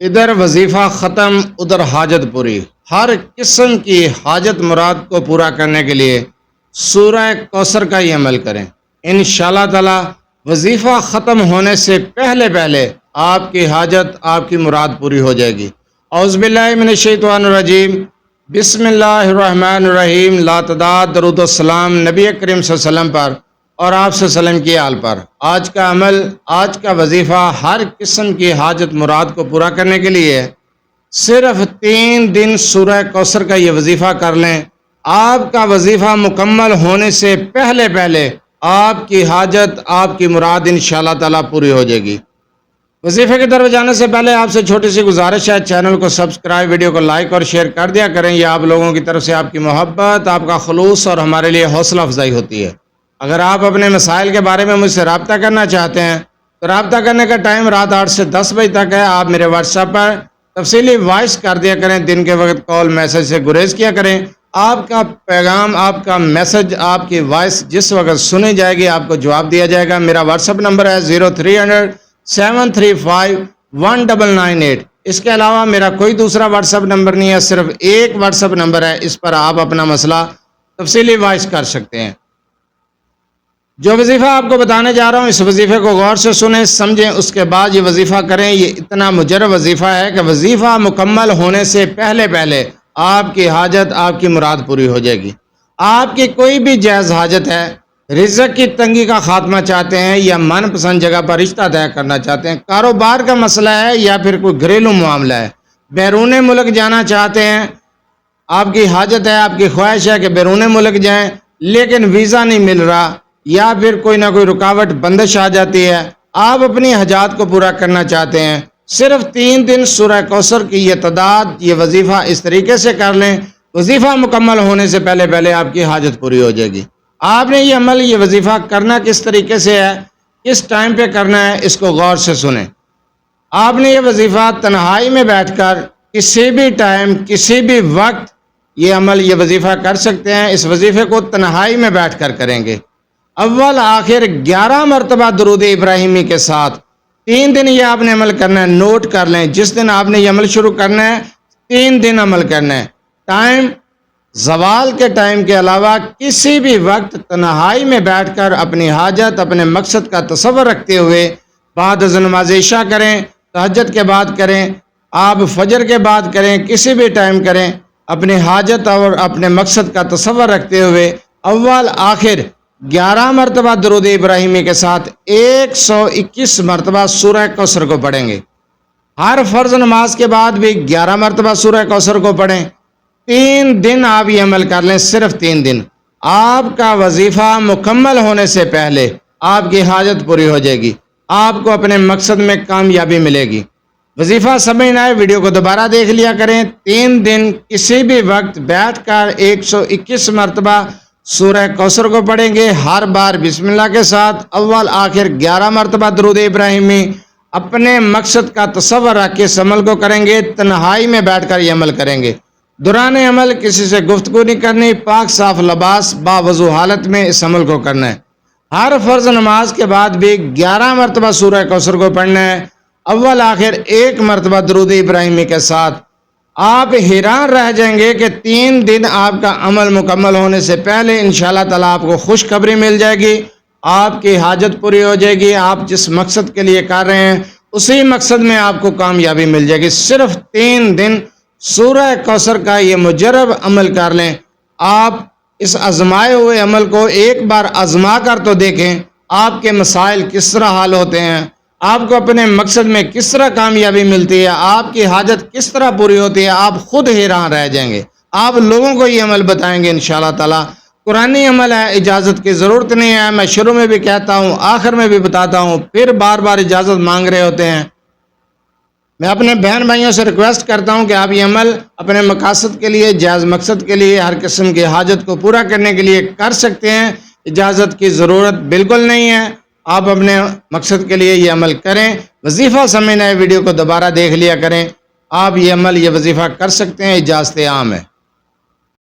ادھر وظیفہ ختم ادھر حاجت پوری۔ ہر قسم کی حاجت مراد کو پورا کرنے کے لیے سورہ کوثر کا یہ عمل کریں، انشاءاللہ تعالی وظیفہ ختم ہونے سے پہلے پہلے آپ کی حاجت آپ کی مراد پوری ہو جائے گی۔ اعوذ باللہ من الشیطان الرجیم، بسم اللہ الرحمن الرحیم۔ لا تعداد درود و سلام نبی کریم صلی اللہ علیہ وسلم پر اور آپ صلی اللہ علیہ وسلم کی آل پر۔ آج کا عمل، آج کا وظیفہ ہر قسم کی حاجت مراد کو پورا کرنے کے لیے صرف 3 دن سورہ کوثر کا یہ وظیفہ کر لیں۔ آپ کا وظیفہ مکمل ہونے سے پہلے پہلے آپ کی حاجت، آپ کی مراد انشاءاللہ تعالی پوری ہو جائے گی۔ وظیفے کی طرف جانے سے پہلے آپ سے چھوٹی سی گزارش ہے، چینل کو سبسکرائب، ویڈیو کو لائک اور شیئر کر دیا کریں۔ یہ آپ لوگوں کی طرف سے آپ کی محبت، آپ کا خلوص اور ہمارے لیے حوصلہ افزائی ہوتی ہے۔ اگر آپ اپنے مسائل کے بارے میں مجھ سے رابطہ کرنا چاہتے ہیں تو رابطہ کرنے کا ٹائم رات 8 سے 10 بجے تک ہے۔ آپ میرے واٹس ایپ پر تفصیلی وائس کر دیا کریں، دن کے وقت کال میسج سے گریز کیا کریں۔ آپ کا پیغام، آپ کا میسج، آپ کی وائس جس وقت سنی جائے گی آپ کو جواب دیا جائے گا۔ میرا واٹس ایپ نمبر ہے 0300 735 1998۔ اس کے علاوہ میرا کوئی دوسرا واٹس ایپ نمبر نہیں ہے، صرف ایک واٹس ایپ نمبر ہے، اس پر آپ اپنا مسئلہ تفصیلی وائس کر سکتے ہیں۔ جو وظیفہ آپ کو بتانے جا رہا ہوں اس وظیفے کو غور سے سنیں، سمجھیں، اس کے بعد یہ وظیفہ کریں۔ یہ اتنا مجرب وظیفہ ہے کہ وظیفہ مکمل ہونے سے پہلے پہلے آپ کی حاجت، آپ کی مراد پوری ہو جائے گی۔ آپ کی کوئی بھی جائز حاجت ہے، رزق کی تنگی کا خاتمہ چاہتے ہیں یا من پسند جگہ پر رشتہ طے کرنا چاہتے ہیں، کاروبار کا مسئلہ ہے یا پھر کوئی گھریلو معاملہ ہے، بیرون ملک جانا چاہتے ہیں، آپ کی حاجت ہے، آپ کی خواہش ہے کہ بیرون ملک جائیں لیکن ویزا نہیں مل رہا، یا پھر کوئی نہ کوئی رکاوٹ بندش آ جاتی ہے، آپ اپنی حاجات کو پورا کرنا چاہتے ہیں، صرف 3 دن سورہ کوثر کی یہ تعداد، یہ وظیفہ اس طریقے سے کر لیں، وظیفہ مکمل ہونے سے پہلے پہلے آپ کی حاجت پوری ہو جائے گی۔ آپ نے یہ عمل، یہ وظیفہ کرنا کس طریقے سے ہے، کس ٹائم پہ کرنا ہے، اس کو غور سے سنیں۔ آپ نے یہ وظیفہ تنہائی میں بیٹھ کر کسی بھی ٹائم، کسی بھی وقت یہ عمل، یہ وظیفہ کر سکتے ہیں۔ اس وظیفے کو تنہائی میں بیٹھ کر کریں گے۔ اول آخر 11 مرتبہ درود ابراہیمی کے ساتھ 3 دن یہ آپ نے عمل کرنا ہے۔ نوٹ کر لیں، جس دن آپ نے یہ عمل شروع کرنا ہے 3 دن عمل کرنا ہے۔ ٹائم زوال کے ٹائم کے علاوہ کسی بھی وقت تنہائی میں بیٹھ کر اپنی حاجت، اپنے مقصد کا تصور رکھتے ہوئے بعد از نماز عشاء کریں، تہجد کے بعد کریں، آپ فجر کے بعد کریں، کسی بھی ٹائم کریں، اپنی حاجت اور اپنے مقصد کا تصور رکھتے ہوئے اول آخر 11 مرتبہ درود ابراہیمی کے ساتھ 121 مرتبہ سورہ کوثر کو پڑھیں گے۔ ہر فرض نماز کے بعد بھی 11 مرتبہ سورہ کوثر کو پڑھیں۔ 3 دن آپ یہ عمل کر لیں، صرف 3 دن۔ آپ کا وظیفہ مکمل ہونے سے پہلے آپ کی حاجت پوری ہو جائے گی، آپ کو اپنے مقصد میں کامیابی ملے گی۔ وظیفہ سمجھ نہ آئے ویڈیو کو دوبارہ دیکھ لیا کریں۔ 3 دن کسی بھی وقت بیٹھ کر 121 مرتبہ سورہ کوثر کو پڑھیں گے، ہر بار بسم اللہ کے ساتھ، اول آخر 11 مرتبہ درود ابراہیمی، اپنے مقصد کا تصور رکھ کے اس عمل کو کریں گے۔ تنہائی میں بیٹھ کر یہ عمل کریں گے۔ دوران عمل کسی سے گفتگو نہیں کرنی، پاک صاف لباس باوضو حالت میں اس عمل کو کرنا ہے۔ ہر فرض نماز کے بعد بھی 11 مرتبہ سورہ کوثر کو پڑھنا ہے، اول آخر 1 مرتبہ درود ابراہیمی کے ساتھ۔ آپ حیران رہ جائیں گے کہ 3 دن آپ کا عمل مکمل ہونے سے پہلے انشاءاللہ تعالیٰ آپ کو خوشخبری مل جائے گی، آپ کی حاجت پوری ہو جائے گی۔ آپ جس مقصد کے لیے کر رہے ہیں اسی مقصد میں آپ کو کامیابی مل جائے گی۔ صرف 3 دن سورہ کوثر کا یہ مجرب عمل کر لیں۔ آپ اس آزمائے ہوئے عمل کو ایک بار آزما کر تو دیکھیں، آپ کے مسائل کس طرح حل ہوتے ہیں، آپ کو اپنے مقصد میں کس طرح کامیابی ملتی ہے، آپ کی حاجت کس طرح پوری ہوتی ہے، آپ خود حیران رہ جائیں گے۔ آپ لوگوں کو یہ عمل بتائیں گے انشاءاللہ تعالی۔ قرآنی عمل ہے، اجازت کی ضرورت نہیں ہے۔ میں شروع میں بھی کہتا ہوں، آخر میں بھی بتاتا ہوں، پھر بار بار اجازت مانگ رہے ہوتے ہیں۔ میں اپنے بہن بھائیوں سے ریکویسٹ کرتا ہوں کہ آپ یہ عمل اپنے مقاصد کے لیے، جائز مقصد کے لیے، ہر قسم کی حاجت کو پورا کرنے کے لیے کر سکتے ہیں۔ اجازت کی ضرورت بالکل نہیں ہے۔ آپ اپنے مقصد کے لیے یہ عمل کریں۔ وظیفہ سمجھنا ہے، ویڈیو کو دوبارہ دیکھ لیا کریں۔ آپ یہ عمل، یہ وظیفہ کر سکتے ہیں، اجازت عام ہے۔